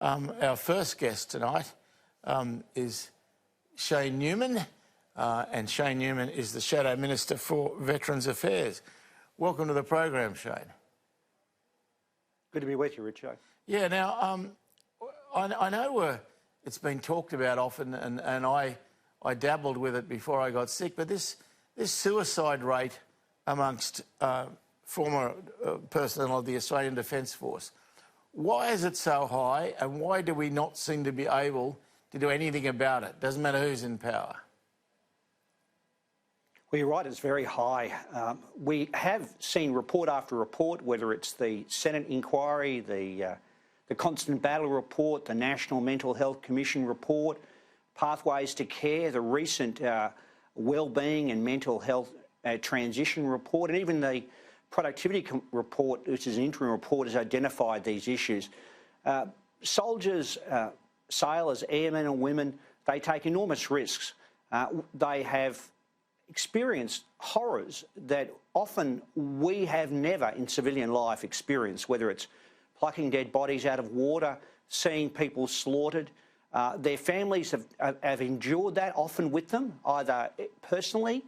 Our first guest tonight is Shayne Neumann, and Shayne Neumann is the Shadow Minister for Veterans Affairs. Welcome to the program, Shayne. Good to be with you, Richo. Yeah, now, I know it's been talked about often, and I dabbled with it before I got sick, but this suicide rate amongst former personnel of the Australian Defence Force, why is it so high, and why do we not seem to be able to do anything about it? Doesn't matter who's in power. Well, you're right, it's very high. We have seen report after report, whether it's the Senate inquiry, the Constant Battle report, the National Mental Health Commission report, Pathways to Care, the recent Wellbeing and Mental Health Transition report, and even the Productivity report, which is an interim report, has identified these issues. Soldiers, sailors, airmen and women, they take enormous risks. They have experienced horrors that often we have never in civilian life experienced, whether it's plucking dead bodies out of water, seeing people slaughtered. Their families have endured that often with them, either personally,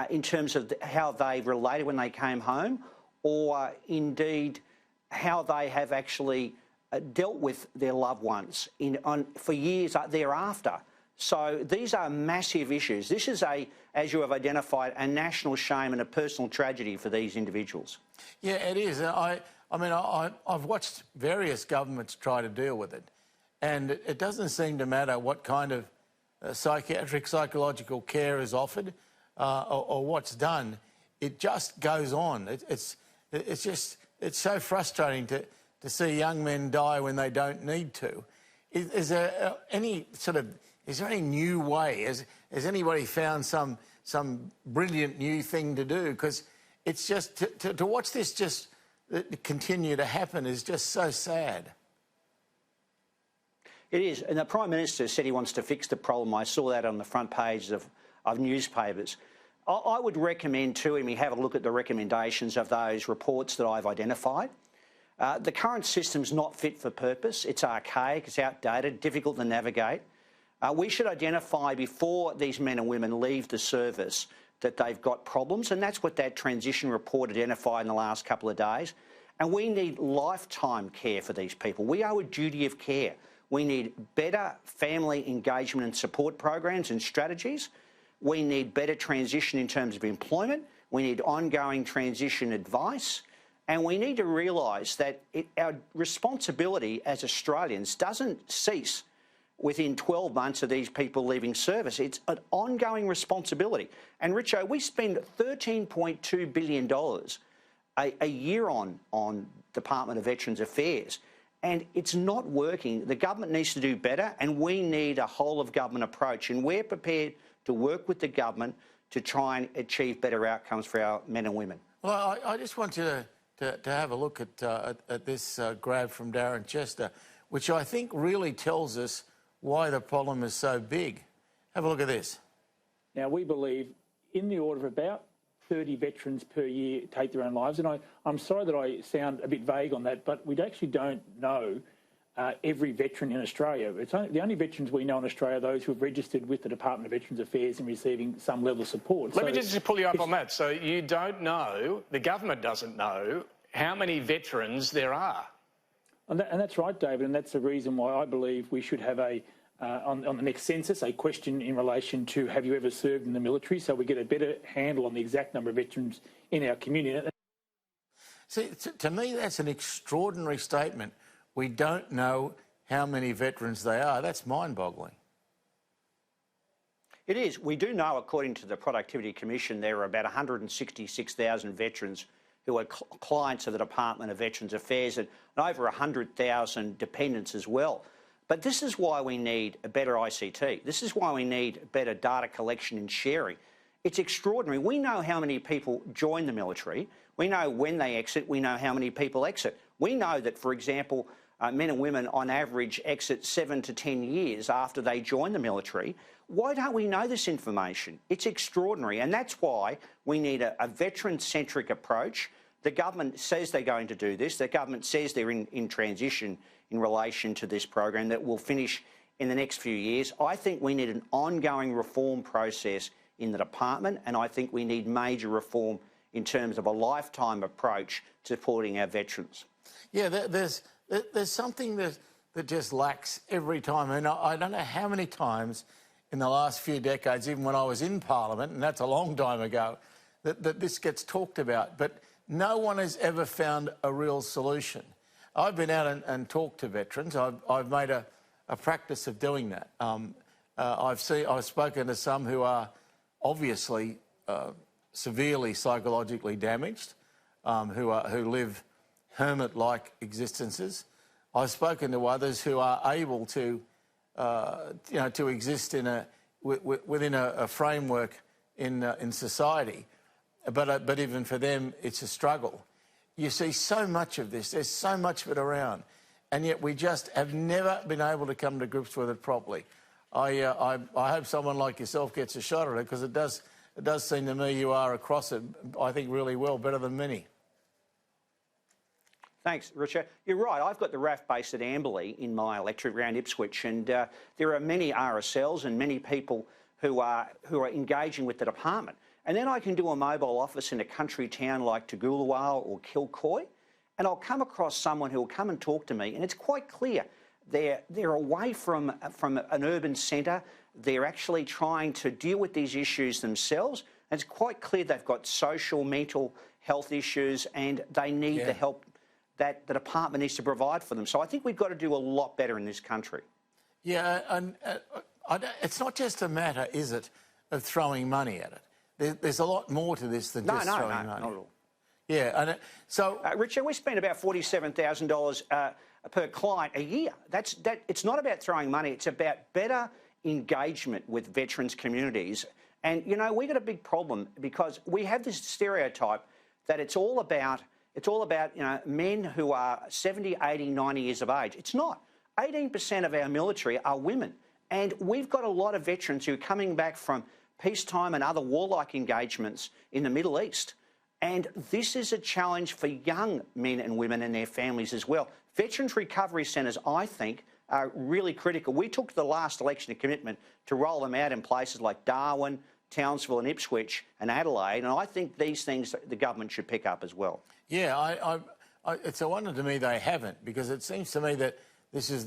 in terms of how they related when they came home, or indeed how they have actually dealt with their loved ones for years thereafter. So these are massive issues. This is, as you have identified, a national shame and a personal tragedy for these individuals. Yeah, it is. I've watched various governments try to deal with it, and it doesn't seem to matter what kind of psychological care is offered or what's done. It just goes on. It's so frustrating to see young men die when they don't need to. Is there any new way? Has anybody found some brilliant new thing to do? Because it's just to watch this just continue to happen is just so sad. It is, and the Prime Minister said he wants to fix the problem. I saw that on the front pages of newspapers. I would recommend to him he have a look at the recommendations of those reports that I've identified. The current system's not fit for purpose. It's archaic, it's outdated, difficult to navigate. We should identify before these men and women leave the service that they've got problems, and that's what that transition report identified in the last couple of days. And we need lifetime care for these people. We owe a duty of care. We need better family engagement and support programs and strategies. We need better transition in terms of employment. We need ongoing transition advice. And we need to realise that our responsibility as Australians doesn't cease within 12 months of these people leaving service. It's an ongoing responsibility. And, Richo, we spend $13.2 billion a year on Department of Veterans Affairs, and it's not working. The government needs to do better, and we need a whole-of-government approach, and we're prepared to work with the government to try and achieve better outcomes for our men and women. Well, I just want you to have a look at this grab from Darren Chester, which I think really tells us why the problem is so big. Have a look at this. Now, we believe in the order of about 30 veterans per year take their own lives, and I'm sorry that I sound a bit vague on that, but we actually don't know every veteran in Australia. The only veterans we know in Australia are those who have registered with the Department of Veterans Affairs and receiving some level of support. Let me just pull you up on that. So you don't know, the government doesn't know, how many veterans there are. And that's right, David, and that's the reason why I believe we should have on the next census, a question in relation to have you ever served in the military, so we get a better handle on the exact number of veterans in our community. See, to me, that's an extraordinary statement. We don't know how many veterans they are. That's mind-boggling. It is. We do know, according to the Productivity Commission, there are about 166,000 veterans who are clients of the Department of Veterans Affairs and over 100,000 dependents as well. But this is why we need a better ICT. This is why we need better data collection and sharing. It's extraordinary. We know how many people join the military. We know when they exit. We know how many people exit. We know that, for example, men and women on average exit 7 to 10 years after they join the military. Why don't we know this information? It's extraordinary, and that's why we need a veteran-centric approach. The government says they're going to do this. The government says they're in transition in relation to this program that will finish in the next few years. I think we need an ongoing reform process in the department, and I think we need major reform in terms of a lifetime approach to supporting our veterans. Yeah, there's something that just lacks every time. And I don't know how many times in the last few decades, even when I was in Parliament, and that's a long time ago, that this gets talked about, but no one has ever found a real solution. I've been out and talked to veterans. I've made a practice of doing that. I've spoken to some who are obviously severely psychologically damaged, who live hermit-like existences. I've spoken to others who are able to, to exist within a framework in society, but even for them, it's a struggle. You see so much of this. There's so much of it around, and yet we just have never been able to come to grips with it properly. I hope someone like yourself gets a shot at it, because it does seem to me you are across it, I think, really well, better than many. Thanks, Richard. You're right. I've got the RAF base at Amberley in my electorate around Ipswich, and there are many RSLs and many people who are engaging with the department. And then I can do a mobile office in a country town like Toogoolawah or Kilcoy, and I'll come across someone who will come and talk to me, and it's quite clear they're away from an urban centre. They're actually trying to deal with these issues themselves, and it's quite clear they've got social, mental health issues, and they need the help that the department needs to provide for them. So I think we've got to do a lot better in this country. Yeah, and it's not just a matter, is it, of throwing money at it. There's a lot more to this than just throwing money. No, not at all. Yeah, and so... Richard, we spend about $47,000 per client a year. It's not about throwing money, it's about better engagement with veterans communities. And, you know, we've got a big problem because we have this stereotype that it's all about, men who are 70, 80, 90 years of age. It's not. 18% of our military are women. And we've got a lot of veterans who are coming back from peacetime and other warlike engagements in the Middle East. And this is a challenge for young men and women and their families as well. Veterans recovery centres, I think, are really critical. We took the last election a commitment to roll them out in places like Darwin, Townsville and Ipswich and Adelaide, and I think these things the government should pick up as well. Yeah, it's a wonder to me they haven't, because it seems to me that this is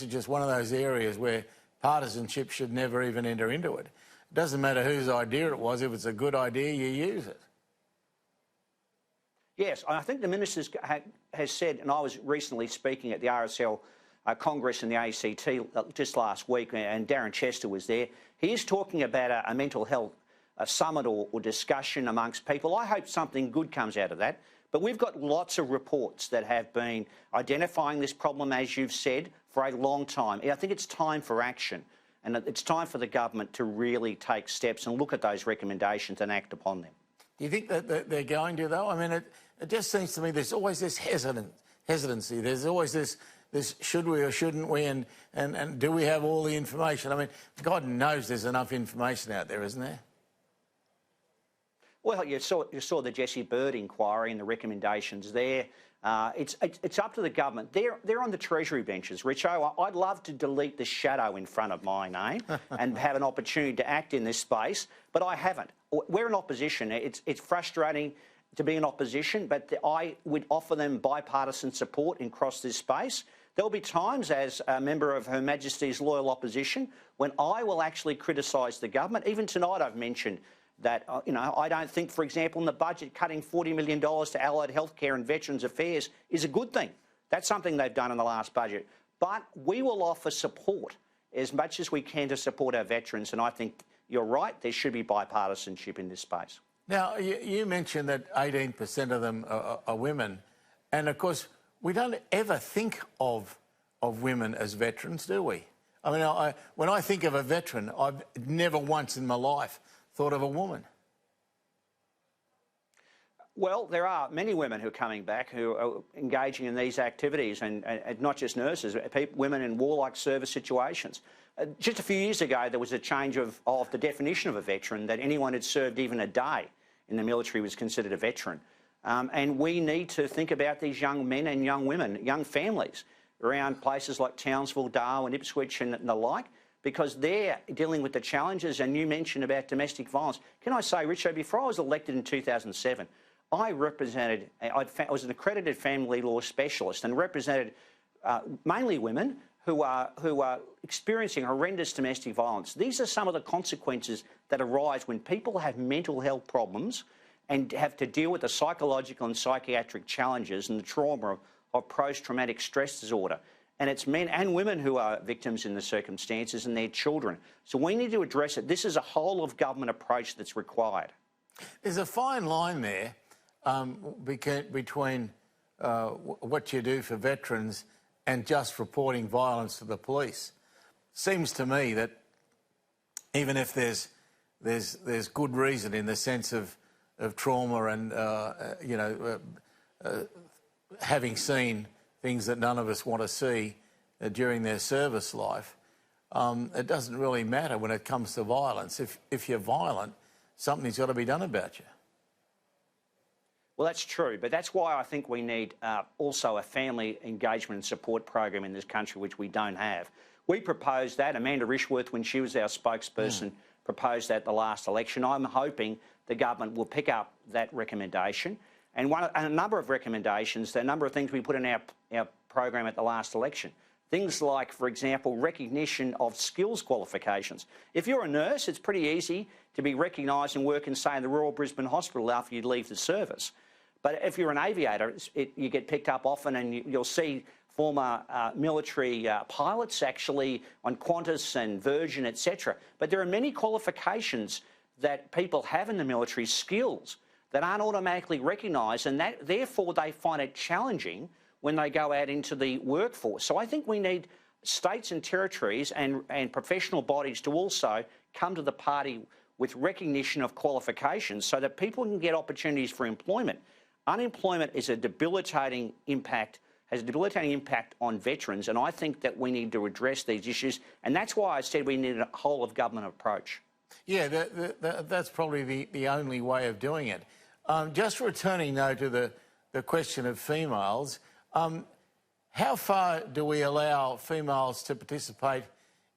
just one of those areas where partisanship should never even enter into it. It doesn't matter whose idea it was. If it's a good idea, you use it. Yes, I think the Minister has said, and I was recently speaking at the RSL Congress in the ACT just last week, and Darren Chester was there. He is talking about a mental health summit or discussion amongst people. I hope something good comes out of that. But we've got lots of reports that have been identifying this problem, as you've said, for a long time. I think it's time for action, and it's time for the government to really take steps and look at those recommendations and act upon them. Do you think that they're going to, though? I mean, it just seems to me there's always this hesitancy. There's always this should we or shouldn't we, and do we have all the information? I mean, God knows there's enough information out there, isn't there? Well, you saw the Jesse Bird inquiry and the recommendations there. It's up to the government. They're on the Treasury benches, Richo. I'd love to delete the shadow in front of my name and have an opportunity to act in this space, but I haven't. We're in opposition. It's frustrating to be in opposition, but I would offer them bipartisan support across this space. There'll be times, as a member of Her Majesty's Loyal Opposition, when I will actually criticise the government. Even tonight I've mentioned that, I don't think, for example, in the budget, cutting $40 million to allied healthcare and Veterans Affairs is a good thing. That's something they've done in the last budget. But we will offer support as much as we can to support our veterans, and I think you're right, there should be bipartisanship in this space. Now, you mentioned that 18% of them are women, and of course, we don't ever think of women as veterans, do we? I mean, when I think of a veteran, I've never once in my life thought of a woman. Well, there are many women who are coming back who are engaging in these activities, and not just nurses, women in warlike service situations. Just a few years ago, there was a change of the definition of a veteran, that anyone who'd served even a day in the military was considered a veteran. And we need to think about these young men and young women, young families. around places like Townsville, Darwin, Ipswich and the like, because they're dealing with the challenges. And you mentioned about domestic violence. Can I say, Richo, before I was elected in 2007, I was an accredited family law specialist and represented mainly women who are experiencing horrendous domestic violence. These are some of the consequences that arise when people have mental health problems and have to deal with the psychological and psychiatric challenges and the trauma of post-traumatic stress disorder. And it's men and women who are victims in the circumstances and their children. So we need to address it. This is a whole-of-government approach that's required. There's a fine line there between what you do for veterans and just reporting violence to the police. Seems to me that even if there's good reason in the sense of trauma and having seen things that none of us want to see during their service life, it doesn't really matter when it comes to violence. If you're violent, something's got to be done about you. Well, that's true, but that's why I think we need also a family engagement and support program in this country, which we don't have. We proposed that. Amanda Rishworth, when she was our spokesperson, proposed that at the last election. I'm hoping the government will pick up that recommendation. And a number of recommendations, there are a number of things we put in our program at the last election. Things like, for example, recognition of skills qualifications. If you're a nurse, it's pretty easy to be recognised and work in, say, in the Royal Brisbane Hospital after you leave the service. But if you're an aviator, you get picked up often, and you'll see former military pilots actually on Qantas and Virgin, etc. But there are many qualifications that people have in the military, skills, that aren't automatically recognised, and that therefore they find it challenging when they go out into the workforce. So I think we need states and territories and professional bodies to also come to the party with recognition of qualifications so that people can get opportunities for employment. Unemployment is a debilitating impact, has a debilitating impact on veterans, and I think that we need to address these issues, and that's why I said we need a whole-of-government approach. Yeah, that's probably the only way of doing it. Just returning, though, to the question of females, how far do we allow females to participate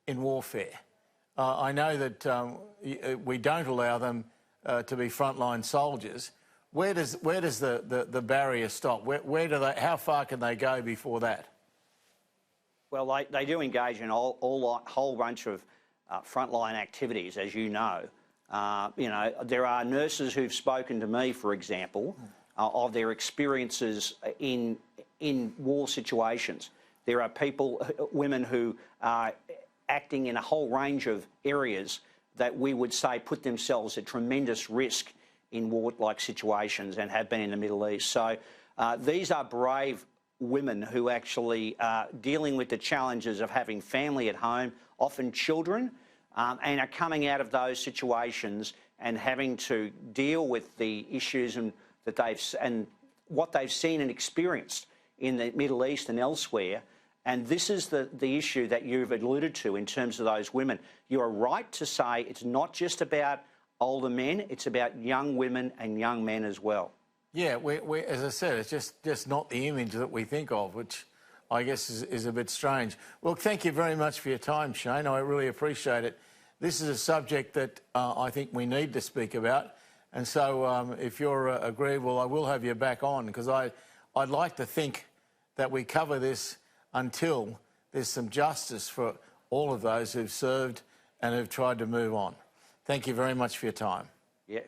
in warfare? I know that we don't allow them to be frontline soldiers. Where does the barrier stop? How far can they go before that? Well, they do engage in a whole bunch of frontline activities, as you know. There are nurses who've spoken to me, for example, of their experiences in war situations. There are women who are acting in a whole range of areas that we would say put themselves at tremendous risk in war-like situations and have been in the Middle East. So these are brave women who actually are dealing with the challenges of having family at home, often children, and are coming out of those situations and having to deal with the issues and what they've seen and experienced in the Middle East and elsewhere. And this is the issue that you've alluded to in terms of those women. You are right to say it's not just about older men, it's about young women and young men as well. Yeah, as I said, it's just not the image that we think of, which I guess is a bit strange. Well, thank you very much for your time, Shayne. I really appreciate it. This is a subject that I think we need to speak about. And so if you're agreeable, I will have you back on, because I'd like to think that we cover this until there's some justice for all of those who've served and who've tried to move on. Thank you very much for your time. Yeah.